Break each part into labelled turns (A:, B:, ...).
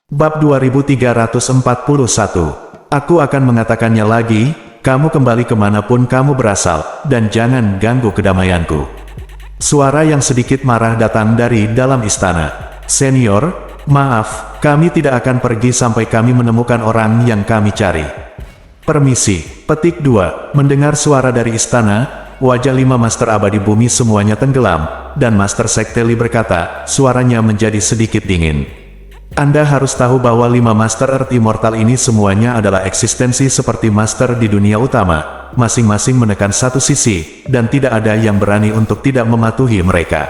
A: Bab 2341. Aku akan mengatakannya lagi, kamu kembali kemanapun kamu berasal, dan jangan ganggu kedamaianku. Suara yang sedikit marah datang dari dalam istana. Senior, maaf, kami tidak akan pergi sampai kami menemukan orang yang kami cari. Permisi. Petik 2. Mendengar suara dari istana, wajah 5 Master Abadi Bumi semuanya tenggelam, dan Master Sekte Li berkata, suaranya menjadi sedikit dingin. Anda harus tahu bahwa 5 Master Earth Immortal ini semuanya adalah eksistensi seperti Master di dunia utama, masing-masing menekan satu sisi, dan tidak ada yang berani untuk tidak mematuhi mereka.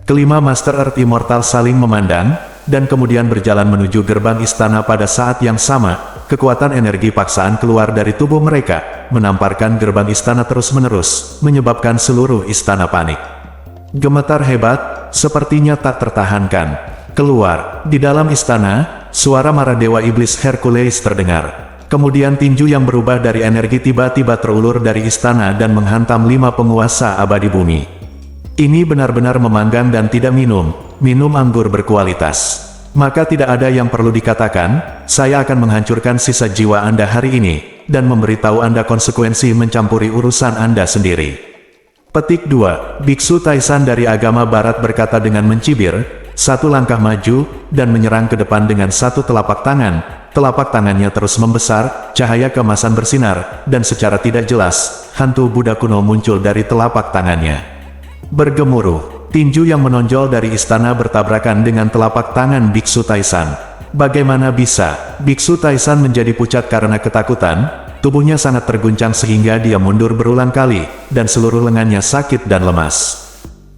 A: Kelima Master Earth Immortal saling memandang, dan kemudian berjalan menuju gerbang istana pada saat yang sama. Kekuatan energi paksaan keluar dari tubuh mereka, menamparkan gerbang istana terus-menerus, menyebabkan seluruh istana panik. Gemetar hebat, sepertinya tak tertahankan. Keluar, di dalam istana, suara marah Dewa Iblis Hercules terdengar. Kemudian tinju yang berubah dari energi tiba-tiba terulur dari istana dan menghantam 5 penguasa abadi bumi. Ini benar-benar memanggang dan tidak minum anggur berkualitas. Maka tidak ada yang perlu dikatakan, saya akan menghancurkan sisa jiwa Anda hari ini, dan memberitahu Anda konsekuensi mencampuri urusan Anda sendiri. Petik 2. Biksu Taisan dari agama barat berkata dengan mencibir, satu langkah maju, dan menyerang ke depan dengan satu telapak tangan. Telapak tangannya terus membesar, cahaya keemasan bersinar, dan secara tidak jelas, hantu Buddha kuno muncul dari telapak tangannya. Bergemuruh, tinju yang menonjol dari istana bertabrakan dengan telapak tangan Biksu Taisan. Bagaimana bisa? Biksu Taisan menjadi pucat karena ketakutan, tubuhnya sangat terguncang sehingga dia mundur berulang kali, dan seluruh lengannya sakit dan lemas.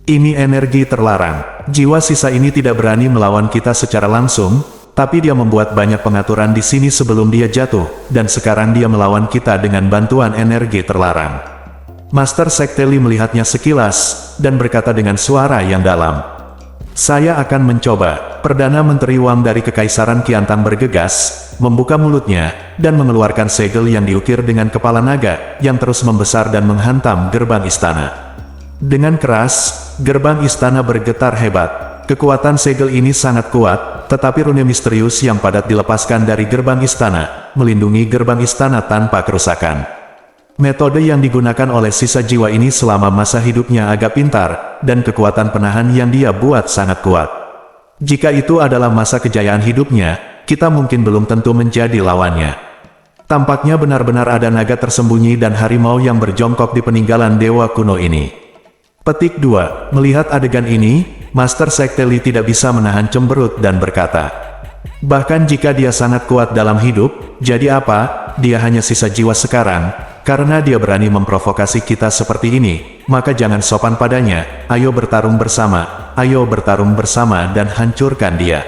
A: Ini energi terlarang. Jiwa sisa ini tidak berani melawan kita secara langsung, tapi dia membuat banyak pengaturan di sini sebelum dia jatuh, dan sekarang dia melawan kita dengan bantuan energi terlarang. Master Sekte Li melihatnya sekilas, dan berkata dengan suara yang dalam. Saya akan mencoba. Perdana Menteri Wang dari Kekaisaran Qiantang bergegas, membuka mulutnya, dan mengeluarkan segel yang diukir dengan kepala naga, yang terus membesar dan menghantam gerbang istana. Dengan keras, gerbang istana bergetar hebat. Kekuatan segel ini sangat kuat, tetapi rune misterius yang padat dilepaskan dari gerbang istana, melindungi gerbang istana tanpa kerusakan. Metode yang digunakan oleh sisa jiwa ini selama masa hidupnya agak pintar, dan kekuatan penahan yang dia buat sangat kuat. Jika itu adalah masa kejayaan hidupnya, kita mungkin belum tentu menjadi lawannya. Tampaknya benar-benar ada naga tersembunyi dan harimau yang berjongkok di peninggalan dewa kuno ini. Petik 2. Melihat adegan ini, Master Sekte Li tidak bisa menahan cemberut dan berkata, bahkan jika dia sangat kuat dalam hidup, jadi apa, dia hanya sisa jiwa sekarang, karena dia berani memprovokasi kita seperti ini, maka jangan sopan padanya, ayo bertarung bersama dan hancurkan dia.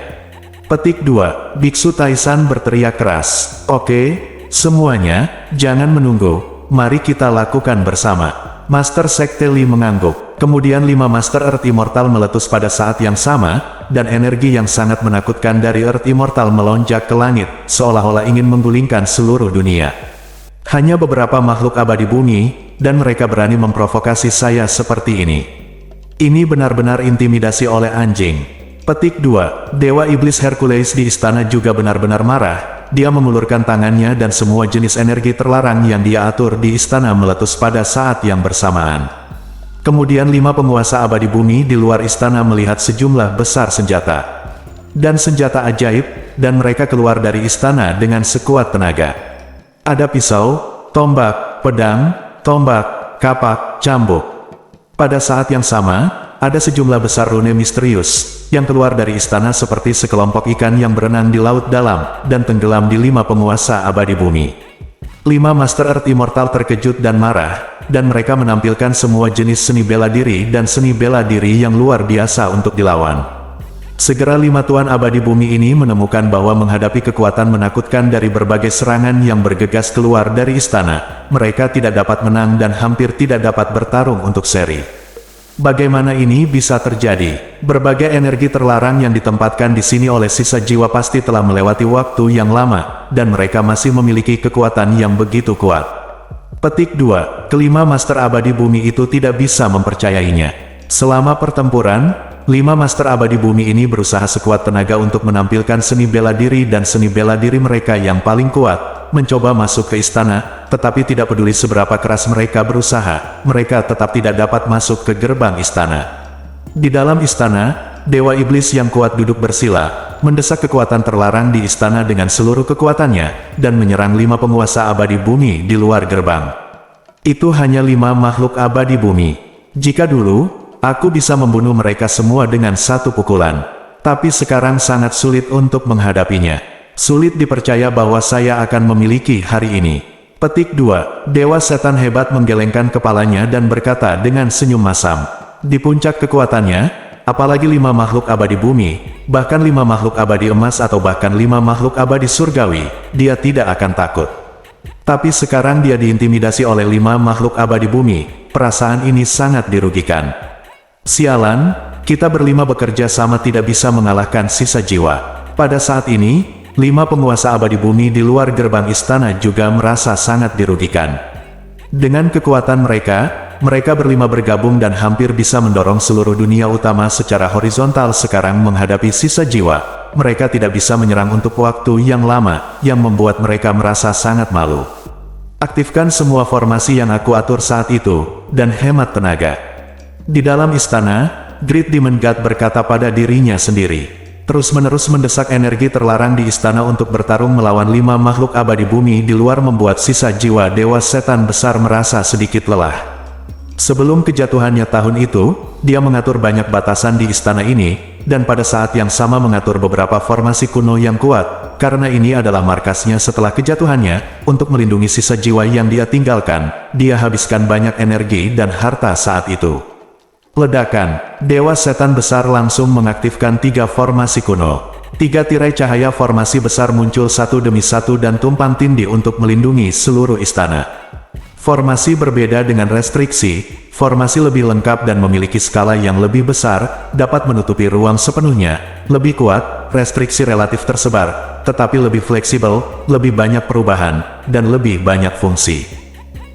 A: Petik 2. Biksu Taisan berteriak keras, oke, semuanya, jangan menunggu, mari kita lakukan bersama. Master Sekte Li mengangguk. Kemudian 5 Master Earth Immortal meletus pada saat yang sama, dan energi yang sangat menakutkan dari Earth Immortal melonjak ke langit, seolah-olah ingin menggulingkan seluruh dunia. Hanya beberapa makhluk abadi bumi, dan mereka berani memprovokasi saya seperti ini. Ini benar-benar intimidasi oleh anjing. Petik 2. Dewa Iblis Hercules di istana juga benar-benar marah. Dia mengulurkan tangannya dan semua jenis energi terlarang yang dia atur di istana meletus pada saat yang bersamaan. Kemudian 5 penguasa abadi bumi di luar istana melihat sejumlah besar senjata dan senjata ajaib, dan mereka keluar dari istana dengan sekuat tenaga. Ada pisau, tombak, pedang, tombak, kapak, cambuk. Pada saat yang sama, ada sejumlah besar rune misterius yang keluar dari istana seperti sekelompok ikan yang berenang di laut dalam dan tenggelam di 5 penguasa abadi bumi. 5 Master Earth Immortal terkejut dan marah, dan mereka menampilkan semua jenis seni bela diri dan seni bela diri yang luar biasa untuk dilawan. Segera 5 Tuan abadi bumi ini menemukan bahwa menghadapi kekuatan menakutkan dari berbagai serangan yang bergegas keluar dari istana, mereka tidak dapat menang dan hampir tidak dapat bertarung untuk seri. Bagaimana ini bisa terjadi? Berbagai energi terlarang yang ditempatkan di sini oleh sisa jiwa pasti telah melewati waktu yang lama, dan mereka masih memiliki kekuatan yang begitu kuat. Petik 2. Kelima Master Abadi Bumi itu tidak bisa mempercayainya. Selama pertempuran, 5 Master Abadi Bumi ini berusaha sekuat tenaga untuk menampilkan seni bela diri dan seni bela diri mereka yang paling kuat, mencoba masuk ke istana, tetapi tidak peduli seberapa keras mereka berusaha, mereka tetap tidak dapat masuk ke gerbang istana. Di dalam istana, Dewa Iblis yang kuat duduk bersila, mendesak kekuatan terlarang di istana dengan seluruh kekuatannya, dan menyerang 5 penguasa abadi bumi di luar gerbang. Itu hanya 5 makhluk abadi bumi. Jika dulu, aku bisa membunuh mereka semua dengan satu pukulan. Tapi sekarang sangat sulit untuk menghadapinya. Sulit dipercaya bahwa saya akan memiliki hari ini. Petik 2. Dewa Setan hebat menggelengkan kepalanya dan berkata dengan senyum masam. Di puncak kekuatannya, apalagi 5 makhluk abadi bumi, bahkan 5 makhluk abadi emas atau bahkan 5 makhluk abadi surgawi, dia tidak akan takut. Tapi sekarang dia diintimidasi oleh 5 makhluk abadi bumi, perasaan ini sangat dirugikan. Sialan, kita berlima bekerja sama tidak bisa mengalahkan sisa jiwa. Pada saat ini, 5 penguasa abadi bumi di luar gerbang istana juga merasa sangat dirugikan. Dengan kekuatan mereka berlima bergabung dan hampir bisa mendorong seluruh dunia utama secara horizontal sekarang menghadapi sisa jiwa. Mereka tidak bisa menyerang untuk waktu yang lama, yang membuat mereka merasa sangat malu. Aktifkan semua formasi yang aku atur saat itu, dan hemat tenaga. Di dalam istana, Great Demon God berkata pada dirinya sendiri. Terus-menerus mendesak energi terlarang di istana untuk bertarung melawan 5 makhluk abadi bumi di luar membuat sisa jiwa Dewa Setan besar merasa sedikit lelah. Sebelum kejatuhannya tahun itu, dia mengatur banyak batasan di istana ini, dan pada saat yang sama mengatur beberapa formasi kuno yang kuat, karena ini adalah markasnya setelah kejatuhannya, untuk melindungi sisa jiwa yang dia tinggalkan, dia habiskan banyak energi dan harta saat itu. Ledakan, Dewa Setan besar langsung mengaktifkan 3 formasi kuno. 3 tirai cahaya formasi besar muncul satu demi satu dan tumpang tindih untuk melindungi seluruh istana. Formasi berbeda dengan restriksi, formasi lebih lengkap dan memiliki skala yang lebih besar, dapat menutupi ruang sepenuhnya, lebih kuat, restriksi relatif tersebar, tetapi lebih fleksibel, lebih banyak perubahan, dan lebih banyak fungsi.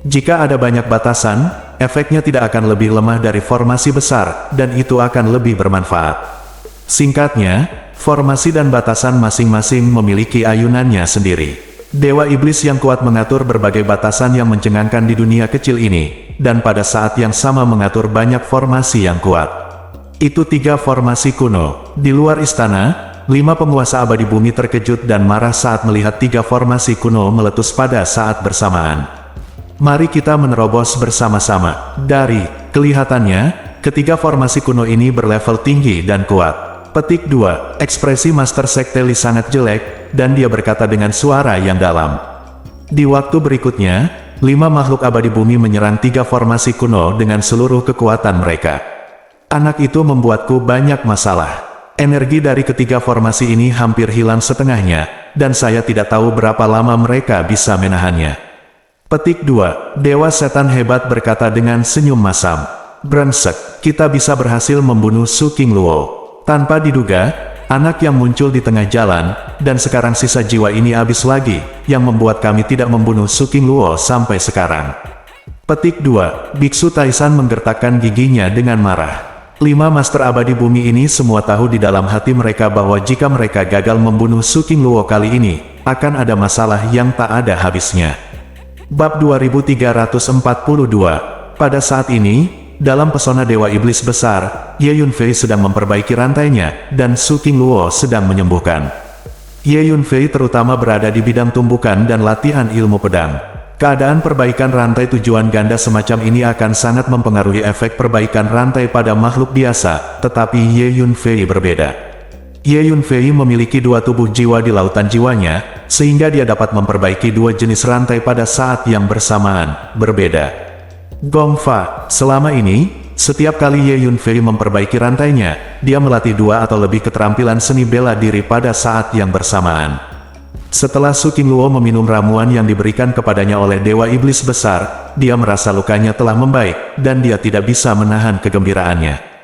A: Jika ada banyak batasan, efeknya tidak akan lebih lemah dari formasi besar, dan itu akan lebih bermanfaat. Singkatnya, formasi dan batasan masing-masing memiliki ayunannya sendiri. Dewa Iblis yang kuat mengatur berbagai batasan yang mencengangkan di dunia kecil ini, dan pada saat yang sama mengatur banyak formasi yang kuat. Itu 3 formasi kuno. Di luar istana, 5 penguasa abadi bumi terkejut dan marah saat melihat 3 formasi kuno meletus pada saat bersamaan. Mari kita menerobos bersama-sama. Dari kelihatannya, ketiga formasi kuno ini berlevel tinggi dan kuat. Petik 2. Ekspresi Master Sekte Li sangat jelek, dan dia berkata dengan suara yang dalam. Di waktu berikutnya, 5 makhluk abadi bumi menyerang 3 formasi kuno dengan seluruh kekuatan mereka. Anak itu membuatku banyak masalah. Energi dari ketiga formasi ini hampir hilang setengahnya, dan saya tidak tahu berapa lama mereka bisa menahannya. Petik 2. Dewa Setan hebat berkata dengan senyum masam. Brengsek, kita bisa berhasil membunuh Su King Luo. Tanpa diduga, anak yang muncul di tengah jalan, dan sekarang sisa jiwa ini habis lagi, yang membuat kami tidak membunuh Su King Luo sampai sekarang. Petik 2. Biksu Taisan menggertakkan giginya dengan marah. 5 Master Abadi Bumi ini semua tahu di dalam hati mereka bahwa jika mereka gagal membunuh Su King Luo kali ini, akan ada masalah yang tak ada habisnya. Bab 2342. Pada saat ini, dalam pesona Dewa Iblis Besar, Ye Yunfei sedang memperbaiki rantainya, dan Su King Luo sedang menyembuhkan. Ye Yunfei terutama berada di bidang tumbukan dan latihan ilmu pedang. Keadaan perbaikan rantai tujuan ganda semacam ini akan sangat mempengaruhi efek perbaikan rantai pada makhluk biasa, tetapi Ye Yunfei berbeda. Ye Yunfei memiliki 2 tubuh jiwa di lautan jiwanya, sehingga dia dapat memperbaiki 2 jenis rantai pada saat yang bersamaan, berbeda. Gong Fa, selama ini, setiap kali Ye Yunfei memperbaiki rantainya, dia melatih 2 atau lebih keterampilan seni bela diri pada saat yang bersamaan. Setelah Su King Luo meminum ramuan yang diberikan kepadanya oleh Dewa Iblis Besar, dia merasa lukanya telah membaik, dan dia tidak bisa menahan kegembiraannya.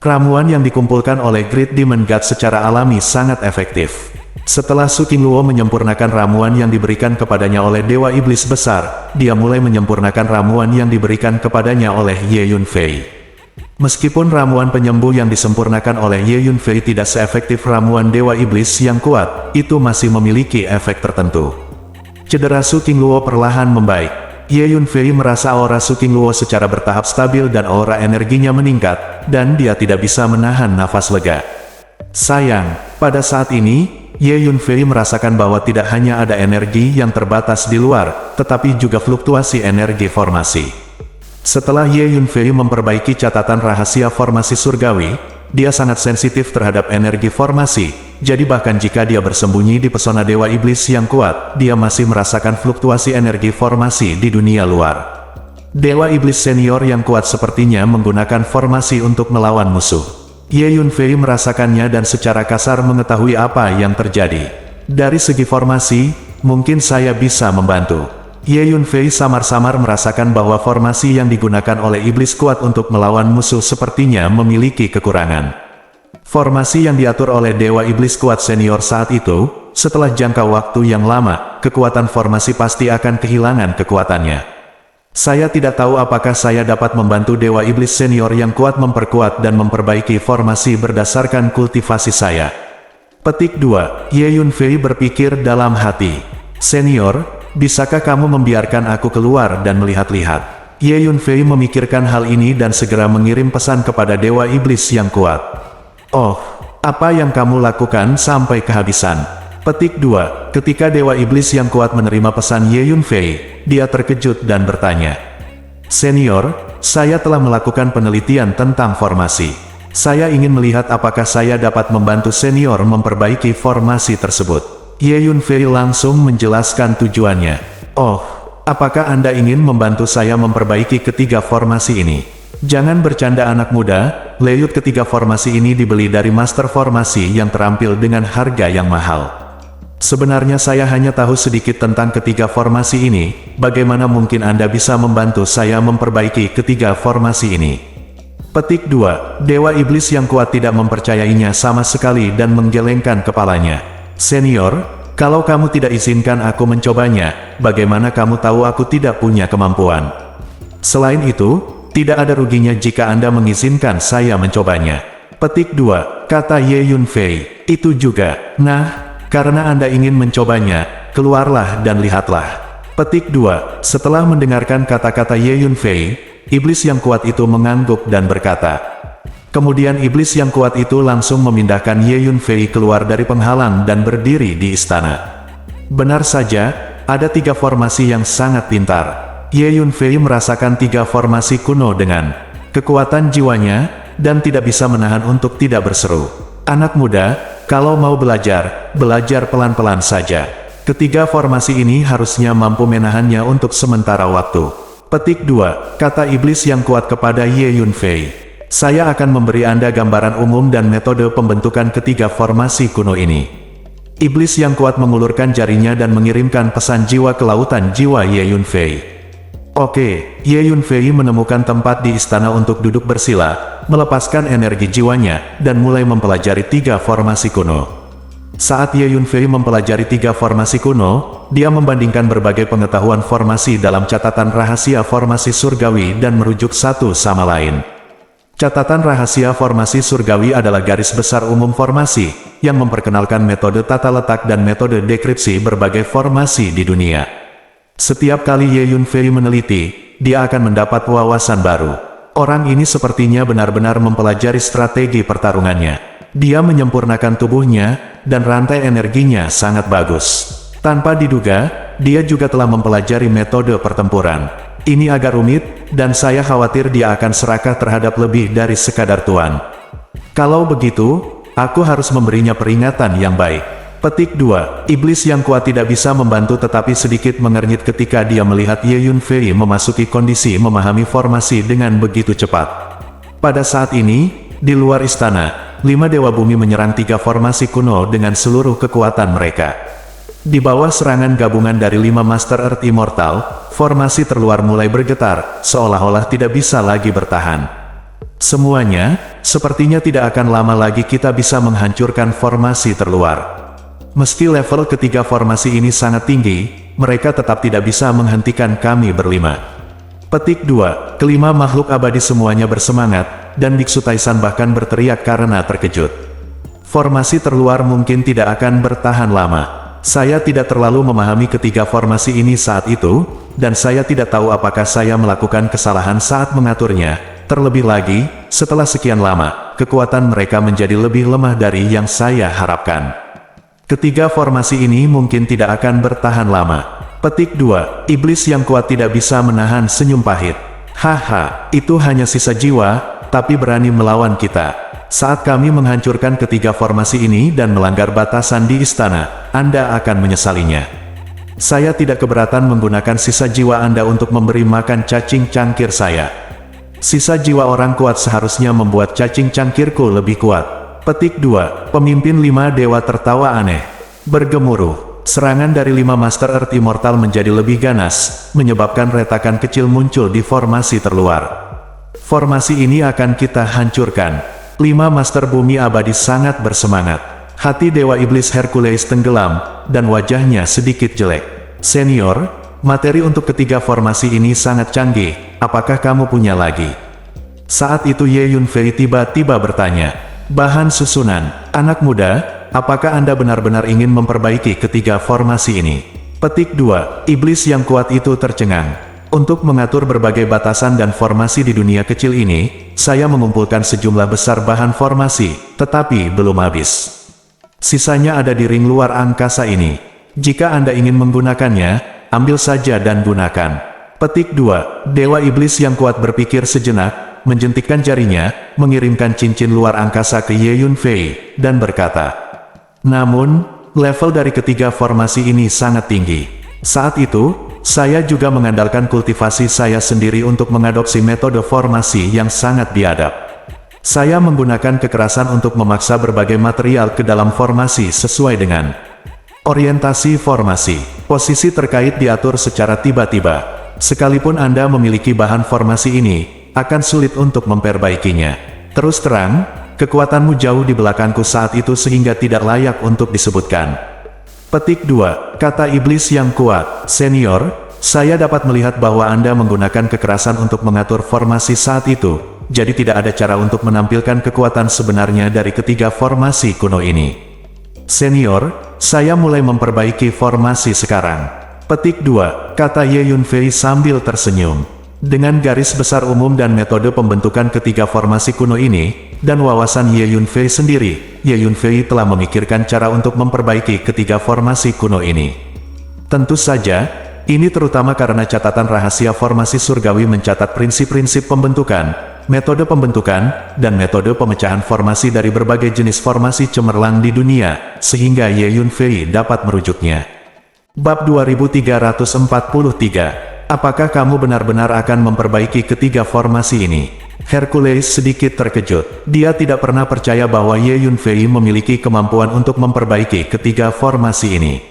A: Ramuan yang dikumpulkan oleh Great Demon God secara alami sangat efektif. Setelah Su King Luo menyempurnakan ramuan yang diberikan kepadanya oleh Dewa Iblis Besar, dia mulai menyempurnakan ramuan yang diberikan kepadanya oleh Ye Yunfei. Meskipun ramuan penyembuh yang disempurnakan oleh Ye Yunfei tidak seefektif ramuan Dewa Iblis yang kuat, itu masih memiliki efek tertentu. Cedera Su Qingluo perlahan membaik. Ye Yunfei merasa aura Su Qingluo secara bertahap stabil dan aura energinya meningkat, dan dia tidak bisa menahan nafas lega. Sayang, pada saat ini, Ye Yunfei merasakan bahwa tidak hanya ada energi yang terbatas di luar, tetapi juga fluktuasi energi formasi. Setelah Ye Yunfei memperbaiki catatan rahasia formasi surgawi, dia sangat sensitif terhadap energi formasi, jadi bahkan jika dia bersembunyi di pesona Dewa Iblis yang kuat, dia masih merasakan fluktuasi energi formasi di dunia luar. Dewa Iblis senior yang kuat sepertinya menggunakan formasi untuk melawan musuh. Ye Yunfei merasakannya dan secara kasar mengetahui apa yang terjadi. Dari segi formasi, mungkin saya bisa membantu. Ye Yunfei samar-samar merasakan bahwa formasi yang digunakan oleh iblis kuat untuk melawan musuh sepertinya memiliki kekurangan. Formasi yang diatur oleh Dewa Iblis kuat senior saat itu, setelah jangka waktu yang lama, kekuatan formasi pasti akan kehilangan kekuatannya. Saya tidak tahu apakah saya dapat membantu Dewa Iblis senior yang kuat memperkuat dan memperbaiki formasi berdasarkan kultivasi saya. Petik 2. Ye Yunfei berpikir dalam hati. Senior, bisakah kamu membiarkan aku keluar dan melihat-lihat? Ye Yunfei memikirkan hal ini dan segera mengirim pesan kepada Dewa Iblis yang kuat. Oh, apa yang kamu lakukan sampai kehabisan? Petik 2. Ketika Dewa Iblis yang kuat menerima pesan Ye Yunfei, dia terkejut dan bertanya. Senior, saya telah melakukan penelitian tentang formasi. Saya ingin melihat apakah saya dapat membantu senior memperbaiki formasi tersebut. Ye Yunfei langsung menjelaskan tujuannya. Oh, apakah Anda ingin membantu saya memperbaiki ketiga formasi ini? Jangan bercanda anak muda, layout ketiga formasi ini dibeli dari master formasi yang terampil dengan harga yang mahal. Sebenarnya saya hanya tahu sedikit tentang ketiga formasi ini, bagaimana mungkin Anda bisa membantu saya memperbaiki ketiga formasi ini? Petik 2. Dewa Iblis yang kuat tidak mempercayainya sama sekali dan menggelengkan kepalanya. Senior, kalau kamu tidak izinkan aku mencobanya, bagaimana kamu tahu aku tidak punya kemampuan? Selain itu, tidak ada ruginya jika Anda mengizinkan saya mencobanya. Petik 2, kata Ye Yunfei. Itu juga. Nah, karena Anda ingin mencobanya, keluarlah dan lihatlah. Petik 2, setelah mendengarkan kata-kata Ye Yunfei, iblis yang kuat itu mengangguk dan berkata. Kemudian iblis yang kuat itu langsung memindahkan Ye Yunfei keluar dari penghalang dan berdiri di istana. Benar saja, ada tiga formasi yang sangat pintar. Ye Yunfei merasakan tiga formasi kuno dengan kekuatan jiwanya, dan tidak bisa menahan untuk tidak berseru. Anak muda, kalau mau belajar, belajar pelan-pelan saja. Ketiga formasi ini harusnya mampu menahannya untuk sementara waktu. Petik 2, kata iblis yang kuat kepada Ye Yunfei. Saya akan memberi Anda gambaran umum dan metode pembentukan ketiga formasi kuno ini. Iblis yang kuat mengulurkan jarinya dan mengirimkan pesan jiwa ke lautan jiwa Ye Yunfei. Oke, Ye Yunfei menemukan tempat di istana untuk duduk bersila, melepaskan energi jiwanya, dan mulai mempelajari tiga formasi kuno. Saat Ye Yunfei mempelajari tiga formasi kuno, dia membandingkan berbagai pengetahuan formasi dalam catatan rahasia formasi surgawi dan merujuk satu sama lain. Catatan rahasia formasi surgawi adalah garis besar umum formasi, yang memperkenalkan metode tata letak dan metode dekripsi berbagai formasi di dunia. Setiap kali Ye Yunfei meneliti, dia akan mendapat wawasan baru. Orang ini sepertinya benar-benar mempelajari strategi pertarungannya. Dia menyempurnakan tubuhnya, dan rantai energinya sangat bagus. Tanpa diduga, dia juga telah mempelajari metode pertempuran. Ini agak rumit, dan saya khawatir dia akan serakah terhadap lebih dari sekadar tuan. Kalau begitu, aku harus memberinya peringatan yang baik. Petik 2, iblis yang kuat tidak bisa membantu tetapi sedikit mengernyit ketika dia melihat Ye Yunfei memasuki kondisi memahami formasi dengan begitu cepat. Pada saat ini, di luar istana, 5 Dewa Bumi menyerang 3 formasi kuno dengan seluruh kekuatan mereka. Di bawah serangan gabungan dari 5 Master Earth Immortal, formasi terluar mulai bergetar, seolah-olah tidak bisa lagi bertahan. Semuanya, sepertinya tidak akan lama lagi kita bisa menghancurkan formasi terluar. Meski level ketiga formasi ini sangat tinggi, mereka tetap tidak bisa menghentikan kami berlima. Petik 2. Kelima makhluk abadi semuanya bersemangat, dan Biksu Taisan bahkan berteriak karena terkejut. Formasi terluar mungkin tidak akan bertahan lama. Saya tidak terlalu memahami ketiga formasi ini saat itu, dan saya tidak tahu apakah saya melakukan kesalahan saat mengaturnya. Terlebih lagi, setelah sekian lama, kekuatan mereka menjadi lebih lemah dari yang saya harapkan. Ketiga formasi ini mungkin tidak akan bertahan lama. Petik 2. Iblis yang kuat tidak bisa menahan senyum pahit. Haha, itu hanya sisa jiwa, tapi berani melawan kita. Saat kami menghancurkan ketiga formasi ini dan melanggar batasan di istana, Anda akan menyesalinya. Saya tidak keberatan menggunakan sisa jiwa Anda untuk memberi makan cacing cangkir saya. Sisa jiwa orang kuat seharusnya membuat cacing cangkirku lebih kuat. Petik 2. Pemimpin 5 dewa tertawa aneh. Bergemuruh. Serangan dari 5 Master Earth Immortal menjadi lebih ganas, menyebabkan retakan kecil muncul di formasi terluar. Formasi ini akan kita hancurkan. 5 Master Bumi Abadi sangat bersemangat. Hati Dewa Iblis Hercules tenggelam, dan wajahnya sedikit jelek. Senior, materi untuk ketiga formasi ini sangat canggih, apakah kamu punya lagi? Saat itu Ye Yunfei tiba-tiba bertanya. Bahan susunan, anak muda, apakah Anda benar-benar ingin memperbaiki ketiga formasi ini? Petik 2. Iblis yang kuat itu tercengang. Untuk mengatur berbagai batasan dan formasi di dunia kecil ini, saya mengumpulkan sejumlah besar bahan formasi, tetapi belum habis. Sisanya ada di ring luar angkasa ini. Jika Anda ingin menggunakannya, ambil saja dan gunakan. Petik 2. Dewa Iblis yang kuat berpikir sejenak, menjentikkan jarinya, mengirimkan cincin luar angkasa ke Ye Yunfei, dan berkata, namun, level dari ketiga formasi ini sangat tinggi. Saat itu, saya juga mengandalkan kultivasi saya sendiri untuk mengadopsi metode formasi yang sangat biadab. Saya menggunakan kekerasan untuk memaksa berbagai material ke dalam formasi sesuai dengan orientasi formasi. Posisi terkait diatur secara tiba-tiba. Sekalipun Anda memiliki bahan formasi ini, akan sulit untuk memperbaikinya. Terus terang, kekuatanmu jauh di belakangku saat itu sehingga tidak layak untuk disebutkan. Petik 2. Kata iblis yang kuat. Senior, saya dapat melihat bahwa Anda menggunakan kekerasan untuk mengatur formasi saat itu, jadi tidak ada cara untuk menampilkan kekuatan sebenarnya dari ketiga formasi kuno ini. Senior, saya mulai memperbaiki formasi sekarang. Petik 2. Kata Ye Yunfei sambil tersenyum. Dengan garis besar umum dan metode pembentukan ketiga formasi kuno ini, dan wawasan Ye Yunfei sendiri, Ye Yunfei telah memikirkan cara untuk memperbaiki ketiga formasi kuno ini. Tentu saja, ini terutama karena catatan rahasia formasi surgawi mencatat prinsip-prinsip pembentukan, metode pembentukan, dan metode pemecahan formasi dari berbagai jenis formasi cemerlang di dunia, sehingga Ye Yunfei dapat merujuknya. Bab 2343. Apakah kamu benar-benar akan memperbaiki ketiga formasi ini? Hercules sedikit terkejut. Dia tidak pernah percaya bahwa Ye Yunfei memiliki kemampuan untuk memperbaiki ketiga formasi ini.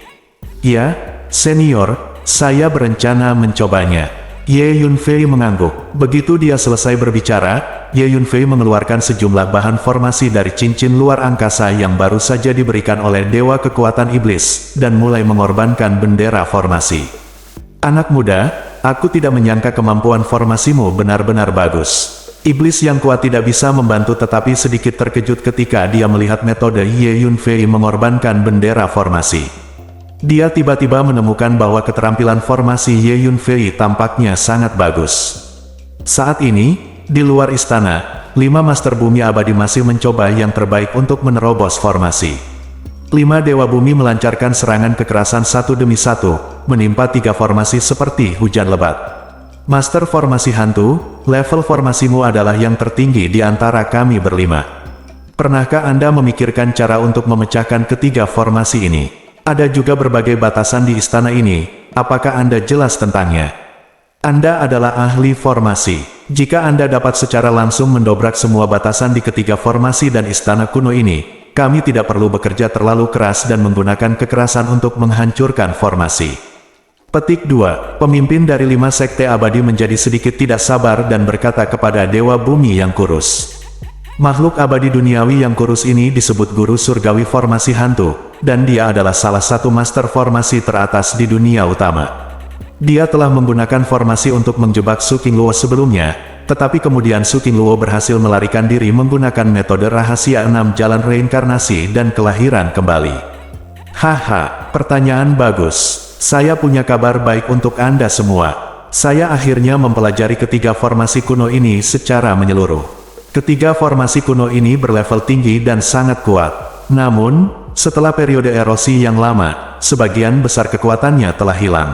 A: Ya, senior, saya berencana mencobanya. Ye Yunfei mengangguk. Begitu dia selesai berbicara, Ye Yunfei mengeluarkan sejumlah bahan formasi dari cincin luar angkasa yang baru saja diberikan oleh Dewa Kekuatan Iblis, dan mulai mengorbankan bendera formasi. Anak muda, aku tidak menyangka kemampuan formasimu benar-benar bagus. Iblis yang kuat tidak bisa membantu tetapi sedikit terkejut ketika dia melihat metode Ye Yunfei mengorbankan bendera formasi. Dia tiba-tiba menemukan bahwa keterampilan formasi Ye Yunfei tampaknya sangat bagus. Saat ini, di luar istana, 5 Master Bumi Abadi masih mencoba yang terbaik untuk menerobos formasi. 5 Dewa Bumi melancarkan serangan kekerasan satu demi satu, menimpa 3 formasi seperti hujan lebat. Master Formasi Hantu, level formasimu adalah yang tertinggi di antara kami berlima. Pernahkah Anda memikirkan cara untuk memecahkan ketiga formasi ini? Ada juga berbagai batasan di istana ini, apakah Anda jelas tentangnya? Anda adalah ahli formasi. Jika Anda dapat secara langsung mendobrak semua batasan di ketiga formasi dan istana kuno ini, kami tidak perlu bekerja terlalu keras dan menggunakan kekerasan untuk menghancurkan formasi. Petik 2. Pemimpin dari 5 sekte abadi menjadi sedikit tidak sabar dan berkata kepada Dewa Bumi yang kurus. Makhluk abadi duniawi yang kurus ini disebut Guru Surgawi Formasi Hantu, dan dia adalah salah satu master formasi teratas di dunia utama. Dia telah menggunakan formasi untuk menjebak Su Qingluo sebelumnya, tetapi kemudian Su Qingluo berhasil melarikan diri menggunakan metode rahasia 6 jalan reinkarnasi dan kelahiran kembali. Haha, pertanyaan bagus. Saya punya kabar baik untuk Anda semua. Saya akhirnya mempelajari ketiga formasi kuno ini secara menyeluruh. Ketiga formasi kuno ini berlevel tinggi dan sangat kuat. Namun, setelah periode erosi yang lama, sebagian besar kekuatannya telah hilang.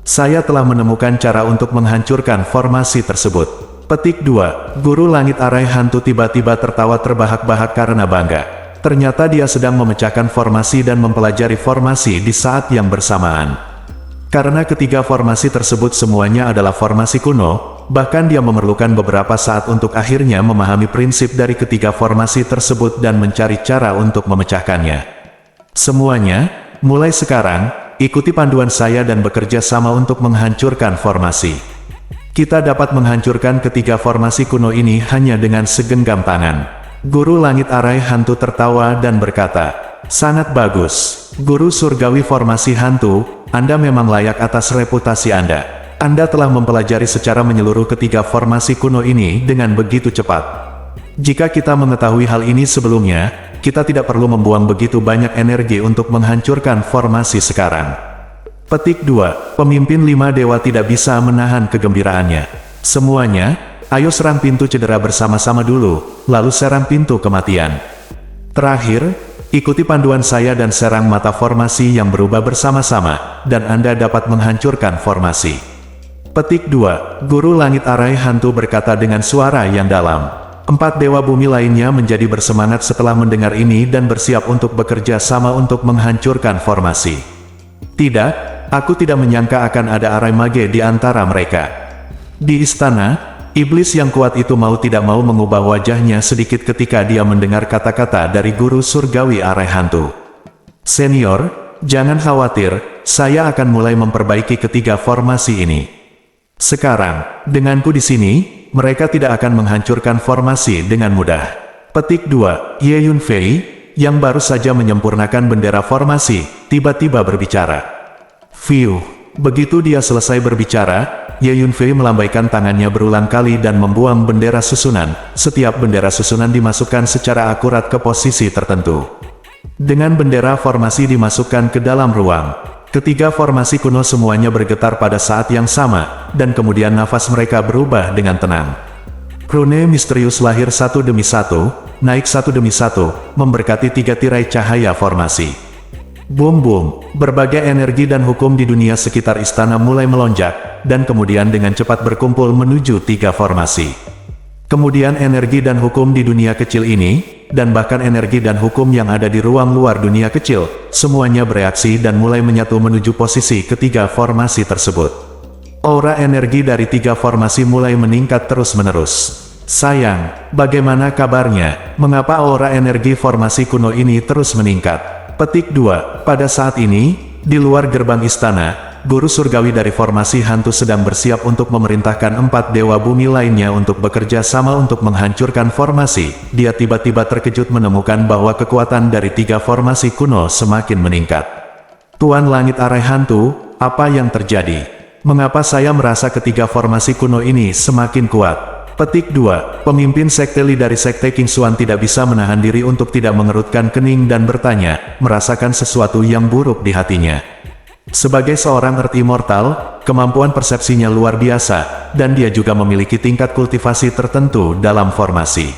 A: Saya telah menemukan cara untuk menghancurkan formasi tersebut. Petik 2. Guru Langit Arai Hantu tiba-tiba tertawa terbahak-bahak karena bangga. Ternyata dia sedang memecahkan formasi dan mempelajari formasi di saat yang bersamaan. Karena ketiga formasi tersebut semuanya adalah formasi kuno, bahkan dia memerlukan beberapa saat untuk akhirnya memahami prinsip dari ketiga formasi tersebut dan mencari cara untuk memecahkannya. Semuanya, mulai sekarang, ikuti panduan saya dan bekerja sama untuk menghancurkan formasi. Kita dapat menghancurkan ketiga formasi kuno ini hanya dengan segenggam tangan. Guru Langit Arai Hantu tertawa dan berkata, "Sangat bagus, Guru Surgawi Formasi Hantu, Anda memang layak atas reputasi Anda. Anda telah mempelajari secara menyeluruh ketiga formasi kuno ini dengan begitu cepat. Jika kita mengetahui hal ini sebelumnya, kita tidak perlu membuang begitu banyak energi untuk menghancurkan formasi sekarang." Petik 2. Pemimpin 5 dewa tidak bisa menahan kegembiraannya. Semuanya, ayo serang pintu cedera bersama-sama dulu, lalu serang pintu kematian. Terakhir, ikuti panduan saya dan serang mata formasi yang berubah bersama-sama, dan Anda dapat menghancurkan formasi. Petik 2. Guru Langit Arai Hantu berkata dengan suara yang dalam. 4 dewa bumi lainnya menjadi bersemangat setelah mendengar ini dan bersiap untuk bekerja sama untuk menghancurkan formasi. Tidak, aku tidak menyangka akan ada arai mage di antara mereka. Di istana, iblis yang kuat itu mau tidak mau mengubah wajahnya sedikit ketika dia mendengar kata-kata dari Guru Surgawi Arai Hantu. Senior, jangan khawatir, saya akan mulai memperbaiki ketiga formasi ini. Sekarang, denganku di sini, mereka tidak akan menghancurkan formasi dengan mudah. Petik 2. Ye Yunfei, yang baru saja menyempurnakan bendera formasi, tiba-tiba berbicara. Fiu, begitu dia selesai berbicara, Ye Yunfei melambaikan tangannya berulang kali dan membuang bendera susunan. Setiap bendera susunan dimasukkan secara akurat ke posisi tertentu. Dengan bendera formasi dimasukkan ke dalam ruang, ketiga formasi kuno semuanya bergetar pada saat yang sama, dan kemudian nafas mereka berubah dengan tenang. Rune misterius lahir satu demi satu, naik satu demi satu, memberkati 3 tirai cahaya formasi. Boom, berbagai energi dan hukum di dunia sekitar istana mulai melonjak, dan kemudian dengan cepat berkumpul menuju 3 formasi. Kemudian energi dan hukum di dunia kecil ini, dan bahkan energi dan hukum yang ada di ruang luar dunia kecil, semuanya bereaksi dan mulai menyatu menuju posisi ketiga formasi tersebut. Aura energi dari 3 formasi mulai meningkat terus-menerus. Sayang, bagaimana kabarnya? Mengapa aura energi formasi kuno ini terus meningkat? Petik 2. Pada saat ini, di luar gerbang istana, Guru Surgawi dari formasi hantu sedang bersiap untuk memerintahkan 4 dewa bumi lainnya untuk bekerja sama untuk menghancurkan formasi. Dia tiba-tiba terkejut menemukan bahwa kekuatan dari 3 formasi kuno semakin meningkat. Tuan Langit Arai Hantu, apa yang terjadi? Mengapa saya merasa ketiga formasi kuno ini semakin kuat? Petik 2. Pemimpin sekte Li dari sekte King Xuan tidak bisa menahan diri untuk tidak mengerutkan kening dan bertanya, merasakan sesuatu yang buruk di hatinya. Sebagai seorang Earth Immortal, kemampuan persepsinya luar biasa, dan dia juga memiliki tingkat kultivasi tertentu dalam formasi.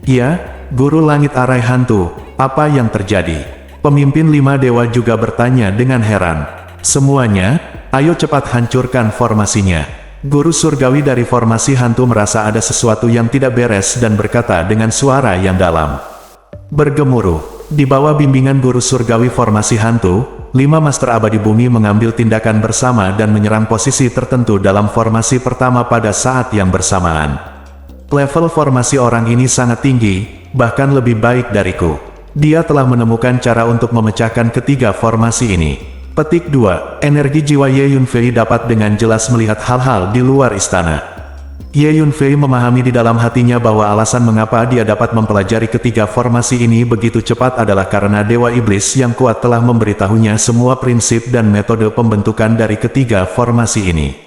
A: Ya, Guru Langit Arai Hantu, apa yang terjadi? Pemimpin 5 dewa juga bertanya dengan heran. Semuanya, ayo cepat hancurkan formasinya. Guru Surgawi dari formasi hantu merasa ada sesuatu yang tidak beres dan berkata dengan suara yang dalam. Bergemuruh, di bawah bimbingan Guru Surgawi formasi hantu, 5 Master Abadi Bumi mengambil tindakan bersama dan menyerang posisi tertentu dalam formasi pertama pada saat yang bersamaan. Level formasi orang ini sangat tinggi, bahkan lebih baik dariku. Dia telah menemukan cara untuk memecahkan ketiga formasi ini. Petik 2. Energi jiwa Ye Yunfei dapat dengan jelas melihat hal-hal di luar istana. Ye Yunfei memahami di dalam hatinya bahwa alasan mengapa dia dapat mempelajari ketiga formasi ini begitu cepat adalah karena Dewa Iblis yang kuat telah memberitahunya semua prinsip dan metode pembentukan dari ketiga formasi ini.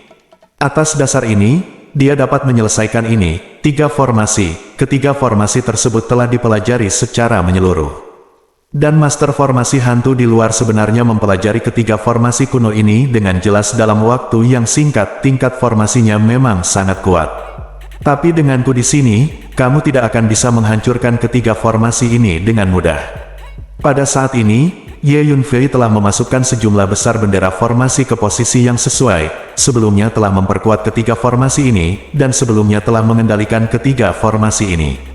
A: Atas dasar ini, dia dapat menyelesaikan ini. Ketiga formasi tersebut telah dipelajari secara menyeluruh. Dan Master Formasi Hantu di luar sebenarnya mempelajari ketiga formasi kuno ini dengan jelas dalam waktu yang singkat. Tingkat formasinya memang sangat kuat. Tapi denganku di sini, kamu tidak akan bisa menghancurkan ketiga formasi ini dengan mudah. Pada saat ini, Ye Yunfei telah memasukkan sejumlah besar bendera formasi ke posisi yang sesuai. Sebelumnya telah memperkuat ketiga formasi ini, dan sebelumnya telah mengendalikan ketiga formasi ini.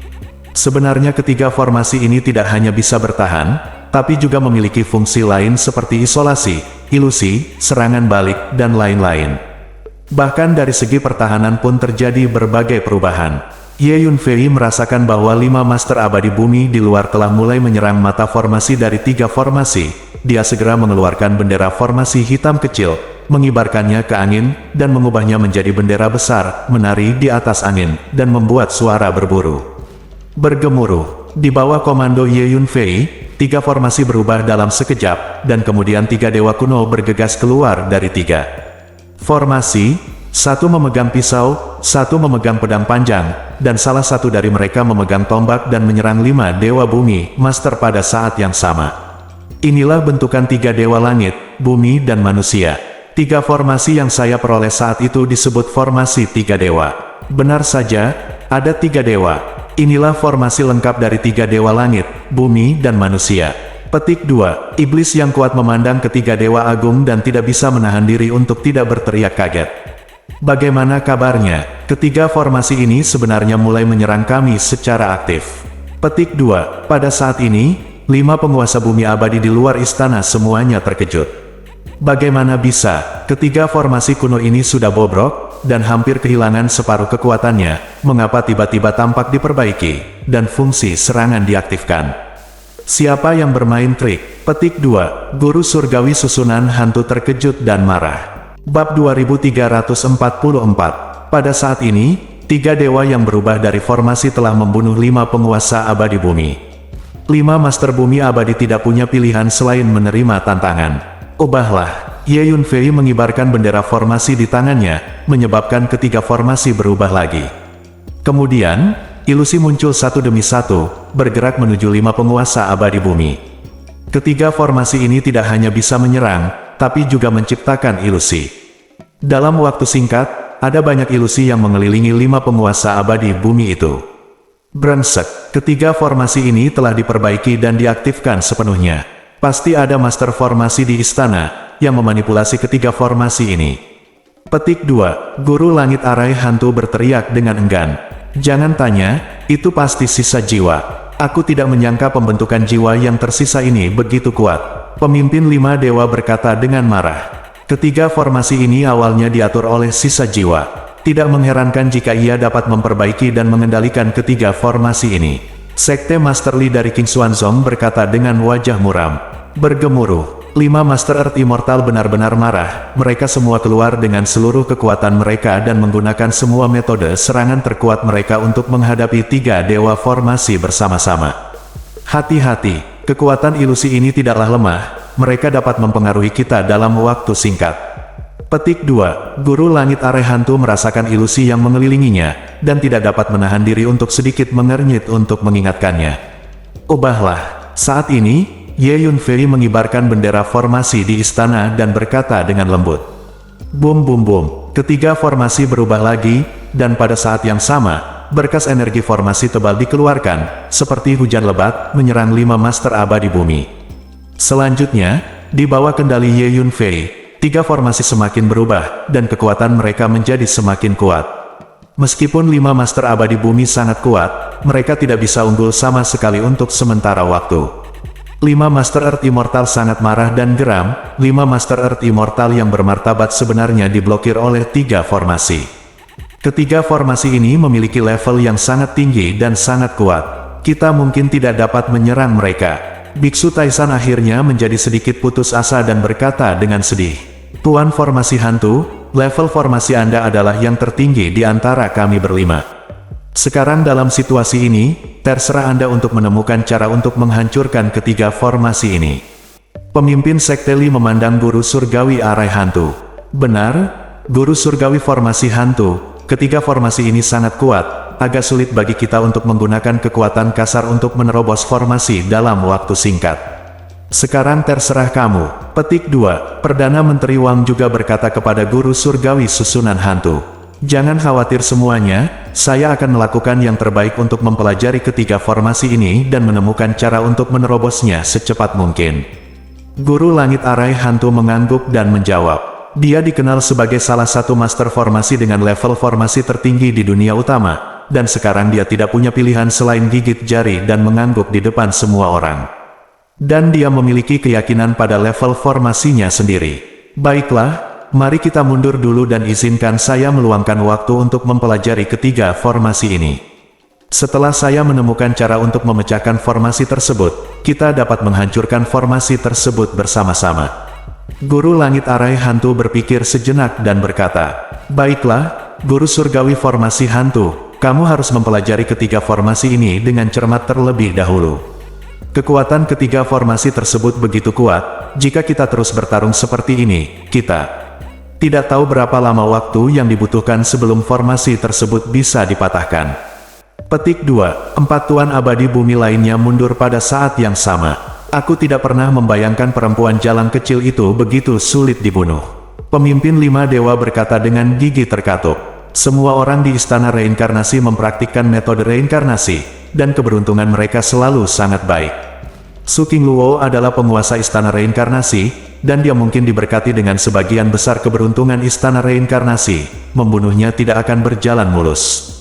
A: Sebenarnya ketiga formasi ini tidak hanya bisa bertahan, tapi juga memiliki fungsi lain seperti isolasi, ilusi, serangan balik, dan lain-lain. Bahkan dari segi pertahanan pun terjadi berbagai perubahan. Ye Yunfei merasakan bahwa 5 Master Abadi Bumi di luar telah mulai menyerang mata formasi dari 3 formasi. Dia segera mengeluarkan bendera formasi hitam kecil, mengibarkannya ke angin, dan mengubahnya menjadi bendera besar, menari di atas angin, dan membuat suara berburu. Bergemuruh, di bawah komando Ye Yunfei, 3 formasi berubah dalam sekejap, dan kemudian 3 dewa kuno bergegas keluar dari 3 formasi, 1 memegang pisau, 1 memegang pedang panjang, dan salah satu dari mereka memegang tombak dan menyerang 5 dewa bumi, master pada saat yang sama. Inilah bentukan 3 dewa langit, bumi dan manusia. 3 formasi yang saya peroleh saat itu disebut formasi 3 dewa. Benar saja, ada 3 dewa. Inilah formasi lengkap dari 3 dewa langit, bumi, dan manusia. Petik 2. Iblis yang kuat memandang ketiga dewa agung dan tidak bisa menahan diri untuk tidak berteriak kaget. Bagaimana kabarnya? Ketiga formasi ini sebenarnya mulai menyerang kami secara aktif. Petik 2. Pada saat ini, 5 penguasa bumi abadi di luar istana semuanya terkejut. Bagaimana bisa? Ketiga formasi kuno ini sudah bobrok dan hampir kehilangan separuh kekuatannya, mengapa tiba-tiba tampak diperbaiki, dan fungsi serangan diaktifkan? Siapa yang bermain trik? Petik 2. Guru Surgawi Susunan Hantu terkejut dan marah. Bab 2344. Pada saat ini, 3 dewa yang berubah dari formasi telah membunuh 5 penguasa abadi bumi. 5 Master Bumi Abadi tidak punya pilihan selain menerima tantangan. Ubahlah. Ye Yunfei mengibarkan bendera formasi di tangannya, menyebabkan ketiga formasi berubah lagi. Kemudian, ilusi muncul satu demi satu, bergerak menuju 5 penguasa abadi bumi. Ketiga formasi ini tidak hanya bisa menyerang, tapi juga menciptakan ilusi. Dalam waktu singkat, ada banyak ilusi yang mengelilingi 5 penguasa abadi bumi itu. Brengsek, ketiga formasi ini telah diperbaiki dan diaktifkan sepenuhnya. Pasti ada master formasi di istana yang memanipulasi ketiga formasi ini. Petik 2. Guru Langit Arai Hantu berteriak dengan enggan. Jangan tanya, itu pasti sisa jiwa. Aku tidak menyangka pembentukan jiwa yang tersisa ini begitu kuat. Pemimpin 5 dewa berkata dengan marah. Ketiga formasi ini awalnya diatur oleh sisa jiwa. Tidak mengherankan jika ia dapat memperbaiki dan mengendalikan ketiga formasi ini. Sekte Master Li dari King Xuanzong berkata dengan wajah muram. Bergemuruh. 5 Master Earth Immortal benar-benar marah. Mereka semua keluar dengan seluruh kekuatan mereka dan menggunakan semua metode serangan terkuat mereka untuk menghadapi 3 dewa formasi bersama-sama. Hati-hati, kekuatan ilusi ini tidaklah lemah. Mereka dapat mempengaruhi kita dalam waktu singkat. Petik 2. Guru Langit Arai Hantu merasakan ilusi yang mengelilinginya, dan tidak dapat menahan diri untuk sedikit mengernyit untuk mengingatkannya. Ubahlah. Saat ini, Ye Yunfei mengibarkan bendera formasi di istana dan berkata dengan lembut. Bum bum bum. Ketiga formasi berubah lagi, dan pada saat yang sama, berkas energi formasi tebal dikeluarkan, seperti hujan lebat, menyerang 5 Master Abadi Bumi. Selanjutnya, di bawah kendali Ye Yunfei, 3 formasi semakin berubah, dan kekuatan mereka menjadi semakin kuat. Meskipun 5 Master Abadi Bumi sangat kuat, mereka tidak bisa unggul sama sekali untuk sementara waktu. 5 Master Earth Immortal sangat marah dan geram. 5 Master Earth Immortal yang bermartabat sebenarnya diblokir oleh 3 formasi. Ketiga formasi ini memiliki level yang sangat tinggi dan sangat kuat. Kita mungkin tidak dapat menyerang mereka. Biksu Taisan akhirnya menjadi sedikit putus asa dan berkata dengan sedih. Tuan Formasi Hantu, level formasi Anda adalah yang tertinggi di antara kami berlima. Sekarang dalam situasi ini, terserah Anda untuk menemukan cara untuk menghancurkan ketiga formasi ini. Pemimpin Sekte Li memandang guru surgawi arai hantu. Benar, guru surgawi formasi hantu, ketiga formasi ini sangat kuat, agak sulit bagi kita untuk menggunakan kekuatan kasar untuk menerobos formasi dalam waktu singkat. Sekarang terserah kamu. Petik 2. Perdana Menteri Wang juga berkata kepada guru surgawi susunan hantu. Jangan khawatir semuanya, saya akan melakukan yang terbaik untuk mempelajari ketiga formasi ini dan menemukan cara untuk menerobosnya secepat mungkin. Guru langit arai hantu mengangguk dan menjawab. Dia dikenal sebagai salah satu master formasi dengan level formasi tertinggi di dunia utama, dan sekarang dia tidak punya pilihan selain gigit jari dan mengangguk di depan semua orang. Dan dia memiliki keyakinan pada level formasinya sendiri. Baiklah, mari kita mundur dulu dan izinkan saya meluangkan waktu untuk mempelajari ketiga formasi ini. Setelah saya menemukan cara untuk memecahkan formasi tersebut, kita dapat menghancurkan formasi tersebut bersama-sama. Guru langit arai hantu berpikir sejenak dan berkata, baiklah, guru surgawi formasi hantu, kamu harus mempelajari ketiga formasi ini dengan cermat terlebih dahulu. Kekuatan ketiga formasi tersebut begitu kuat, jika kita terus bertarung seperti ini, kita tidak tahu berapa lama waktu yang dibutuhkan sebelum formasi tersebut bisa dipatahkan. Petik 2. Empat tuan abadi bumi lainnya mundur pada saat yang sama. Aku tidak pernah membayangkan perempuan jalan kecil itu begitu sulit dibunuh. Pemimpin 5 dewa berkata dengan gigi terkatup. Semua orang di istana reinkarnasi mempraktikkan metode reinkarnasi, dan keberuntungan mereka selalu sangat baik. Su Qingluo adalah penguasa istana reinkarnasi, dan dia mungkin diberkati dengan sebagian besar keberuntungan istana reinkarnasi. Membunuhnya tidak akan berjalan mulus.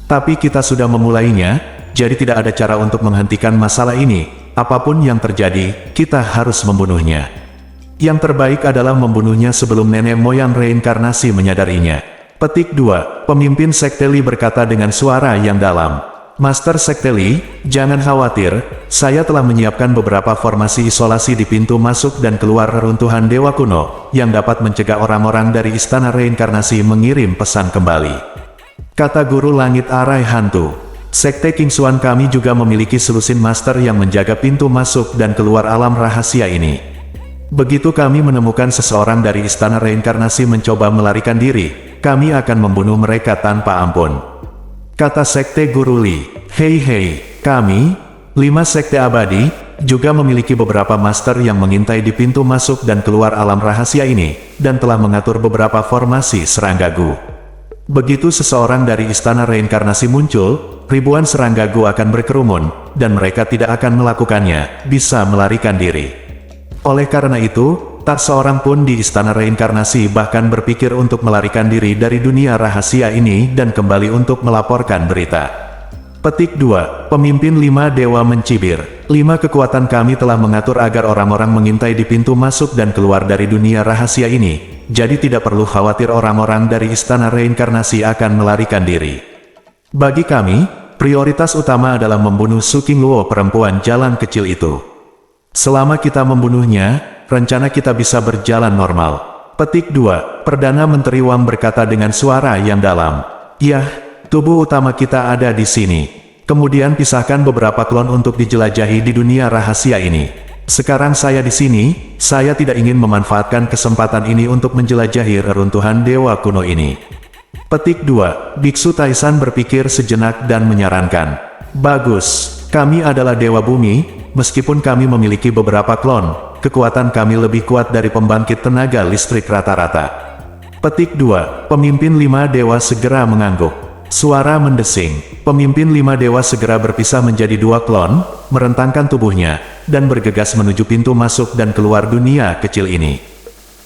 A: Tapi kita sudah memulainya, jadi tidak ada cara untuk menghentikan masalah ini. Apapun yang terjadi, kita harus membunuhnya. Yang terbaik adalah membunuhnya sebelum nenek moyang reinkarnasi menyadarinya. Petik 2. Pemimpin Sekte Li berkata dengan suara yang dalam. Master Sekte Li, jangan khawatir, saya telah menyiapkan beberapa formasi isolasi di pintu masuk dan keluar reruntuhan Dewa Kuno, yang dapat mencegah orang-orang dari istana reinkarnasi mengirim pesan kembali. Kata guru langit arai hantu. Sekte Kingsuan kami juga memiliki selusin master yang menjaga pintu masuk dan keluar alam rahasia ini. Begitu kami menemukan seseorang dari istana reinkarnasi mencoba melarikan diri, kami akan membunuh mereka tanpa ampun. Kata Sekte Guru Li, hei, kami, 5 sekte abadi, juga memiliki beberapa master yang mengintai di pintu masuk dan keluar alam rahasia ini, dan telah mengatur beberapa formasi serangga Gu. Begitu seseorang dari istana reinkarnasi muncul, ribuan serangga Gu akan berkerumun, dan mereka tidak akan melakukannya, bisa melarikan diri. Oleh karena itu, tak seorang pun di istana reinkarnasi bahkan berpikir untuk melarikan diri dari dunia rahasia ini dan kembali untuk melaporkan berita. Petik 2. Pemimpin 5 dewa mencibir. 5 kekuatan kami telah mengatur agar orang-orang mengintai di pintu masuk dan keluar dari dunia rahasia ini, jadi tidak perlu khawatir orang-orang dari istana reinkarnasi akan melarikan diri. Bagi kami, prioritas utama adalah membunuh Su Qingluo perempuan jalan kecil itu. Selama kita membunuhnya, rencana kita bisa berjalan normal. Petik 2. Perdana Menteri Wang berkata dengan suara yang dalam. Yah, tubuh utama kita ada di sini. Kemudian pisahkan beberapa klon untuk dijelajahi di dunia rahasia ini. Sekarang saya di sini, saya tidak ingin memanfaatkan kesempatan ini untuk menjelajahi reruntuhan Dewa Kuno ini. Petik 2. Biksu Taisan berpikir sejenak dan menyarankan. Bagus, kami adalah Dewa Bumi, meskipun kami memiliki beberapa klon, kekuatan kami lebih kuat dari pembangkit tenaga listrik rata-rata. Petik 2. Pemimpin 5 dewa segera mengangguk. Suara mendesing. Pemimpin 5 dewa segera berpisah menjadi 2 klon, merentangkan tubuhnya, dan bergegas menuju pintu masuk dan keluar dunia kecil ini.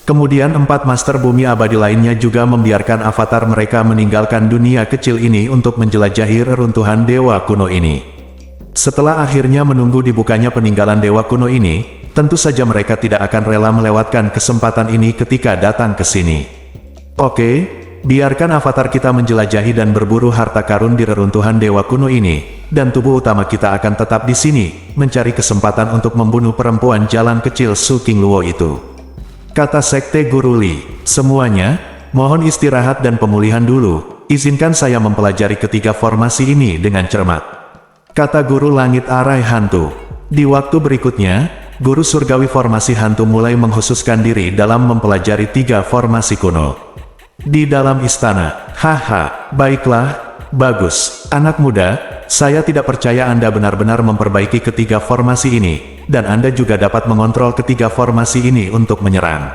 A: Kemudian 4 master bumi abadi lainnya juga membiarkan avatar mereka meninggalkan dunia kecil ini untuk menjelajahi reruntuhan Dewa Kuno ini. Setelah akhirnya menunggu dibukanya peninggalan Dewa Kuno ini, tentu saja mereka tidak akan rela melewatkan kesempatan ini ketika datang ke sini. Oke, biarkan avatar kita menjelajahi dan berburu harta karun di reruntuhan Dewa Kuno ini, dan tubuh utama kita akan tetap di sini, mencari kesempatan untuk membunuh perempuan jalan kecil Su Qingluo itu. Kata Sekte Guru Li, semuanya, mohon istirahat dan pemulihan dulu. Izinkan saya mempelajari ketiga formasi ini dengan cermat, kata guru langit arai hantu. Di waktu berikutnya, guru surgawi formasi hantu mulai mengkhususkan diri dalam mempelajari tiga formasi kuno di dalam istana. Haha, baiklah, bagus. Anak muda, saya tidak percaya Anda benar-benar memperbaiki ketiga formasi ini, dan Anda juga dapat mengontrol ketiga formasi ini untuk menyerang.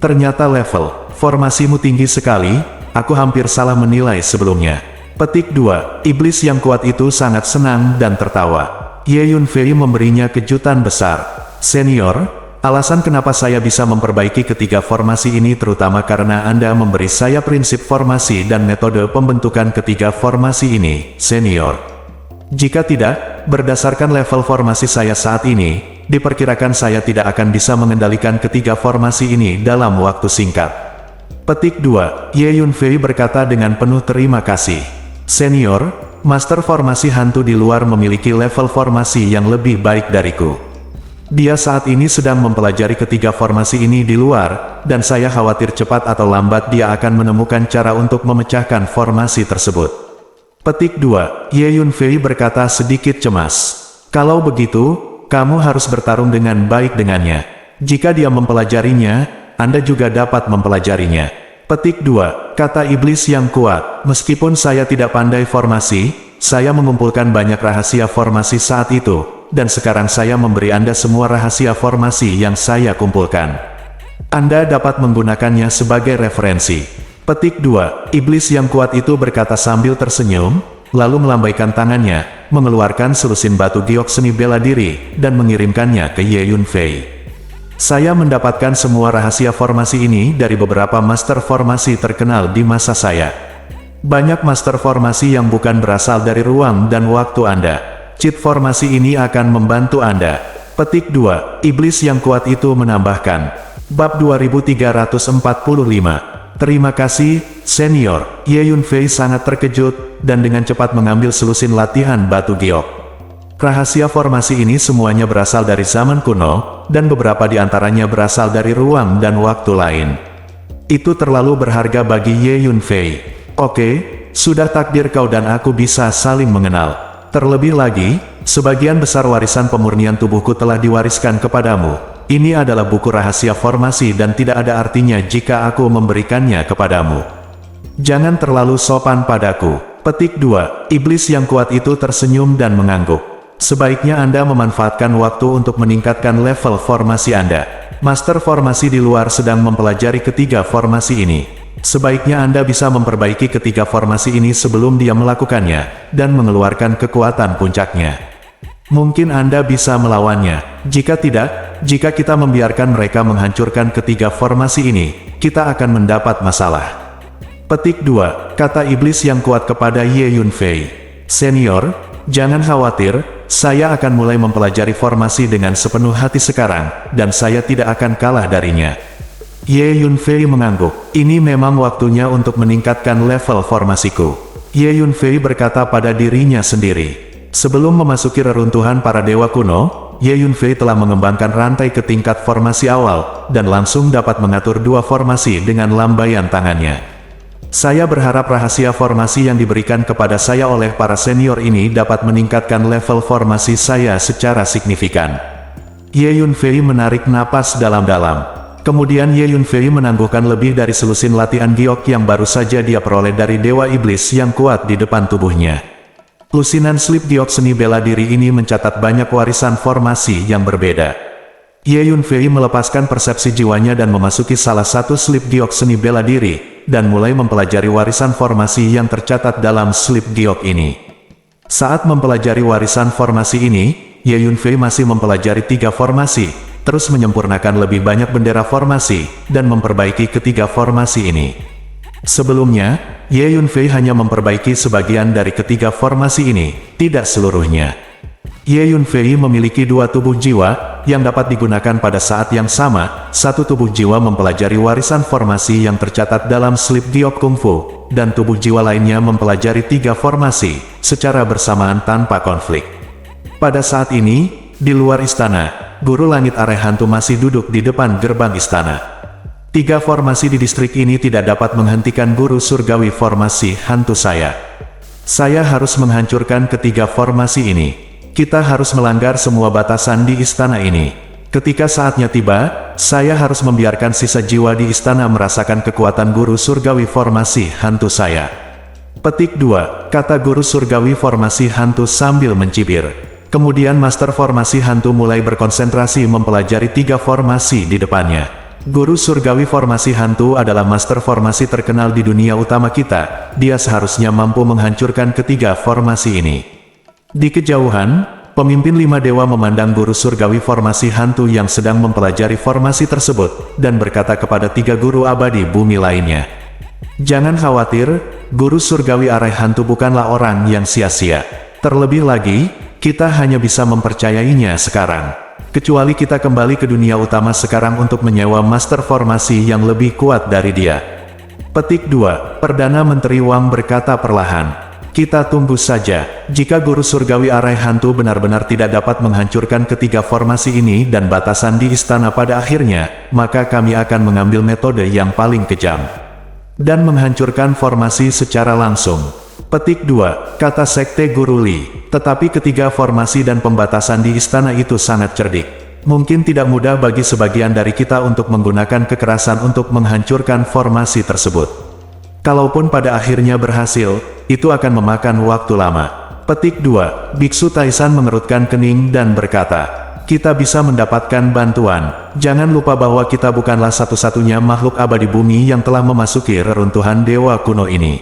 A: Ternyata level formasimu tinggi sekali, aku hampir salah menilai sebelumnya. Petik 2, iblis yang kuat itu sangat senang dan tertawa. Ye Yunfei memberinya kejutan besar. Senior, alasan kenapa saya bisa memperbaiki ketiga formasi ini terutama karena Anda memberi saya prinsip formasi dan metode pembentukan ketiga formasi ini, senior. Jika tidak, berdasarkan level formasi saya saat ini, diperkirakan saya tidak akan bisa mengendalikan ketiga formasi ini dalam waktu singkat. Petik 2, Ye Yunfei berkata dengan penuh terima kasih. Senior, Master Formasi Hantu di luar memiliki level formasi yang lebih baik dariku. Dia saat ini sedang mempelajari ketiga formasi ini di luar, dan saya khawatir cepat atau lambat dia akan menemukan cara untuk memecahkan formasi tersebut. Petik 2, Ye Yunfei berkata sedikit cemas. Kalau begitu, kamu harus bertarung dengan baik dengannya. Jika dia mempelajarinya, Anda juga dapat mempelajarinya. Petik 2, kata iblis yang kuat. Meskipun saya tidak pandai formasi, saya mengumpulkan banyak rahasia formasi saat itu, dan sekarang saya memberi Anda semua rahasia formasi yang saya kumpulkan. Anda dapat menggunakannya sebagai referensi. Petik 2, iblis yang kuat itu berkata sambil tersenyum, lalu melambaikan tangannya, mengeluarkan selusin batu giok seni bela diri, dan mengirimkannya ke Ye Yunfei. Saya mendapatkan semua rahasia formasi ini dari beberapa master formasi terkenal di masa saya. Banyak master formasi yang bukan berasal dari ruang dan waktu Anda. Cheat formasi ini akan membantu Anda. Petik 2, iblis yang kuat itu menambahkan. Bab 2345. Terima kasih, senior. Ye Yunfei sangat terkejut, dan dengan cepat mengambil selusin latihan batu giok. Rahasia formasi ini semuanya berasal dari zaman kuno, dan beberapa di antaranya berasal dari ruang dan waktu lain. Itu terlalu berharga bagi Ye Yunfei. Oke, sudah takdir kau dan aku bisa saling mengenal. Terlebih lagi, sebagian besar warisan pemurnian tubuhku telah diwariskan kepadamu. Ini adalah buku rahasia formasi dan tidak ada artinya jika aku memberikannya kepadamu. Jangan terlalu sopan padaku. Petik 2, iblis yang kuat itu tersenyum dan mengangguk. Sebaiknya Anda memanfaatkan waktu untuk meningkatkan level formasi Anda. Master formasi di luar sedang mempelajari ketiga formasi ini. Sebaiknya Anda bisa memperbaiki ketiga formasi ini sebelum dia melakukannya, dan mengeluarkan kekuatan puncaknya. Mungkin Anda bisa melawannya. Jika tidak, jika kita membiarkan mereka menghancurkan ketiga formasi ini, kita akan mendapat masalah. Petik 2, kata iblis yang kuat kepada Ye Yunfei. Senior, jangan khawatir, saya akan mulai mempelajari formasi dengan sepenuh hati sekarang, dan saya tidak akan kalah darinya. Ye Yunfei mengangguk. Ini memang waktunya untuk meningkatkan level formasiku. Ye Yunfei berkata pada dirinya sendiri. Sebelum memasuki reruntuhan para dewa kuno, Ye Yunfei telah mengembangkan rantai ke tingkat formasi awal, dan langsung dapat mengatur dua formasi dengan lambaian tangannya. Saya berharap rahasia formasi yang diberikan kepada saya oleh para senior ini dapat meningkatkan level formasi saya secara signifikan. Ye Yunfei menarik napas dalam-dalam. Kemudian Ye Yunfei menangguhkan lebih dari selusin latihan giok yang baru saja dia peroleh dari Dewa Iblis yang kuat di depan tubuhnya. Lusinan slip giok seni bela diri ini mencatat banyak warisan formasi yang berbeda. Ye Yunfei melepaskan persepsi jiwanya dan memasuki salah satu slip giok seni bela diri, dan mulai mempelajari warisan formasi yang tercatat dalam slip giok ini. Saat mempelajari warisan formasi ini, Ye Yunfei masih mempelajari tiga formasi, terus menyempurnakan lebih banyak bendera formasi, dan memperbaiki ketiga formasi ini. Sebelumnya, Ye Yunfei hanya memperbaiki sebagian dari ketiga formasi ini, tidak seluruhnya. Ye Yunfei memiliki dua tubuh jiwa, yang dapat digunakan pada saat yang sama. Satu tubuh jiwa mempelajari warisan formasi yang tercatat dalam slip giok kungfu, dan tubuh jiwa lainnya mempelajari tiga formasi, secara bersamaan tanpa konflik. Pada saat ini, di luar istana, Guru Langit Arai Hantu masih duduk di depan gerbang istana. 3 formasi di distrik ini tidak dapat menghentikan guru surgawi formasi hantu saya. Saya harus menghancurkan ketiga formasi ini. Kita harus melanggar semua batasan di istana ini. Ketika saatnya tiba, saya harus membiarkan sisa jiwa di istana merasakan kekuatan guru surgawi formasi hantu saya. Petik 2, kata guru surgawi formasi hantu sambil mencibir. Kemudian master formasi hantu mulai berkonsentrasi mempelajari 3 formasi di depannya. Guru surgawi formasi hantu adalah master formasi terkenal di dunia utama kita. Dia seharusnya mampu menghancurkan ketiga formasi ini. Di kejauhan, pemimpin 5 dewa memandang guru surgawi formasi hantu yang sedang mempelajari formasi tersebut, dan berkata kepada 3 guru abadi bumi lainnya. Jangan khawatir, guru surgawi arai hantu bukanlah orang yang sia-sia. Terlebih lagi, kita hanya bisa mempercayainya sekarang. Kecuali kita kembali ke dunia utama sekarang untuk menyewa master formasi yang lebih kuat dari dia. Petik 2, Perdana Menteri Wang berkata perlahan. Kita tunggu saja. Jika guru surgawi arai hantu benar-benar tidak dapat menghancurkan ketiga formasi ini dan batasan di istana pada akhirnya, maka kami akan mengambil metode yang paling kejam dan menghancurkan formasi secara langsung. Petik 2, kata Sekte Guru Li. Tetapi ketiga formasi dan pembatasan di istana itu sangat cerdik. Mungkin tidak mudah bagi sebagian dari kita untuk menggunakan kekerasan untuk menghancurkan formasi tersebut. Kalaupun pada akhirnya berhasil, itu akan memakan waktu lama. Petik 2, Biksu Taisan mengerutkan kening dan berkata, kita bisa mendapatkan bantuan. Jangan lupa bahwa kita bukanlah satu-satunya makhluk abadi bumi yang telah memasuki reruntuhan dewa kuno ini.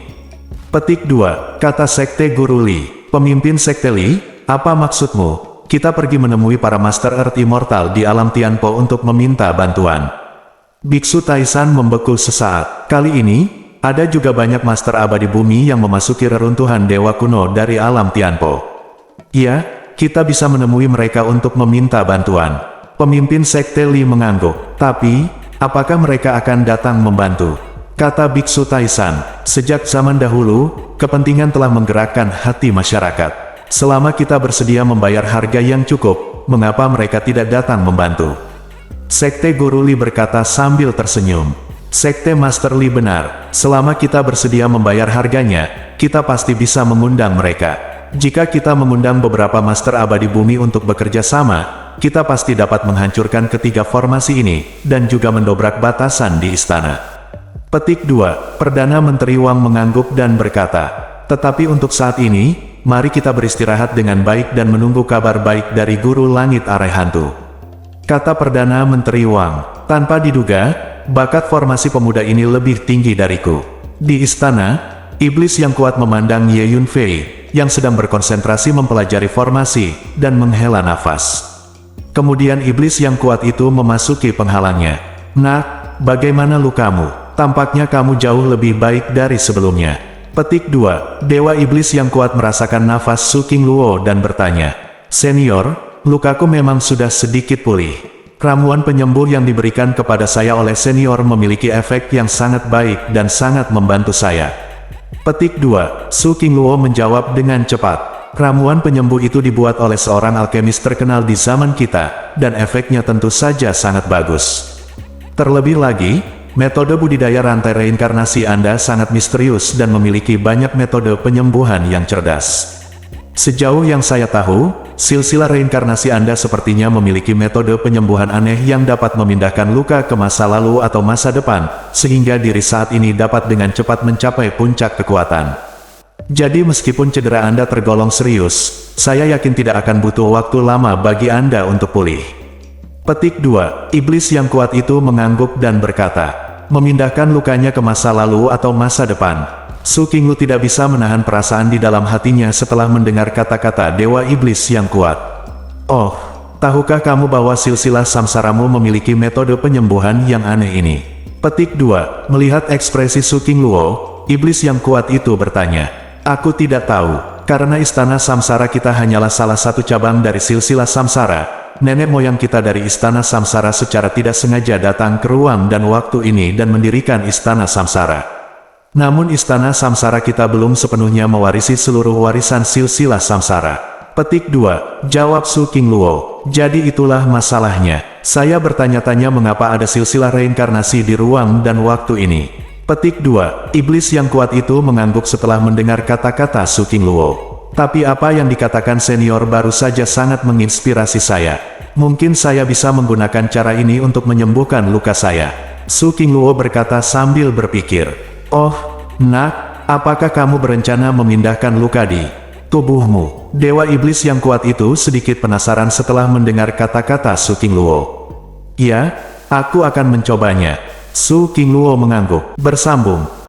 A: Petik 2, kata Sekte Guru Li. Pemimpin Sekte Li, apa maksudmu? Kita pergi menemui para Master Earth Immortal di alam Tianpo untuk meminta bantuan. Biksu Taisan membeku sesaat. Kali ini, ada juga banyak Master Abadi Bumi yang memasuki reruntuhan dewa kuno dari alam Tianpo. Ya, kita bisa menemui mereka untuk meminta bantuan. Pemimpin Sekte Li mengangguk. Tapi, apakah mereka akan datang membantu? Kata Biksu Taisan, sejak zaman dahulu, kepentingan telah menggerakkan hati masyarakat. Selama kita bersedia membayar harga yang cukup, mengapa mereka tidak datang membantu? Sekte Guru Li berkata sambil tersenyum. Sekte Master Li benar, selama kita bersedia membayar harganya, kita pasti bisa mengundang mereka. Jika kita mengundang beberapa Master Abadi Bumi untuk bekerja sama, kita pasti dapat menghancurkan ketiga formasi ini, dan juga mendobrak batasan di istana. Petik 2, Perdana Menteri Wang mengangguk dan berkata, tetapi untuk saat ini, mari kita beristirahat dengan baik dan menunggu kabar baik dari Guru Langit Arai Hantu. Kata Perdana Menteri Wang, tanpa diduga, bakat formasi pemuda ini lebih tinggi dariku. Di istana, iblis yang kuat memandang Ye Yunfei, yang sedang berkonsentrasi mempelajari formasi, dan menghela nafas. Kemudian iblis yang kuat itu memasuki penghalangnya. Nak, bagaimana lukamu? Tampaknya kamu jauh lebih baik dari sebelumnya. Petik 2, Dewa Iblis yang kuat merasakan nafas Su Qingluo dan bertanya, Senior, lukaku memang sudah sedikit pulih. Ramuan penyembuh yang diberikan kepada saya oleh senior memiliki efek yang sangat baik dan sangat membantu saya. Petik 2, Su Qingluo menjawab dengan cepat. Ramuan penyembuh itu dibuat oleh seorang alkemis terkenal di zaman kita, dan efeknya tentu saja sangat bagus. Terlebih lagi, metode budidaya rantai reinkarnasi Anda sangat misterius dan memiliki banyak metode penyembuhan yang cerdas. Sejauh yang saya tahu, silsilah reinkarnasi Anda sepertinya memiliki metode penyembuhan aneh yang dapat memindahkan luka ke masa lalu atau masa depan, sehingga diri saat ini dapat dengan cepat mencapai puncak kekuatan. Jadi meskipun cedera Anda tergolong serius, saya yakin tidak akan butuh waktu lama bagi Anda untuk pulih. Petik 2, Iblis yang kuat itu mengangguk dan berkata, memindahkan lukanya ke masa lalu atau masa depan. Su Qinglu tidak bisa menahan perasaan di dalam hatinya setelah mendengar kata-kata Dewa Iblis yang kuat. Oh, tahukah kamu bahwa silsilah samsaramu memiliki metode penyembuhan yang aneh ini? Petik 2, melihat ekspresi Su Qingluo, Iblis yang kuat itu bertanya, aku tidak tahu, karena istana samsara kita hanyalah salah satu cabang dari silsilah samsara. Nenek moyang kita dari istana samsara secara tidak sengaja datang ke ruang dan waktu ini dan mendirikan istana samsara. Namun istana samsara kita belum sepenuhnya mewarisi seluruh warisan silsilah samsara. Petik 2. Jawab Su Qingluo. Jadi itulah masalahnya. Saya bertanya-tanya mengapa ada silsilah reinkarnasi di ruang dan waktu ini. Petik 2. Iblis yang kuat itu mengangguk setelah mendengar kata-kata Su Qingluo. Tapi apa yang dikatakan senior baru saja sangat menginspirasi saya. Mungkin saya bisa menggunakan cara ini untuk menyembuhkan luka saya. Su Qingluo berkata sambil berpikir. Oh, nak, apakah kamu berencana memindahkan luka di tubuhmu? Dewa iblis yang kuat itu sedikit penasaran setelah mendengar kata-kata Su Qingluo. Ya, aku akan mencobanya. Su Qingluo mengangguk, bersambung.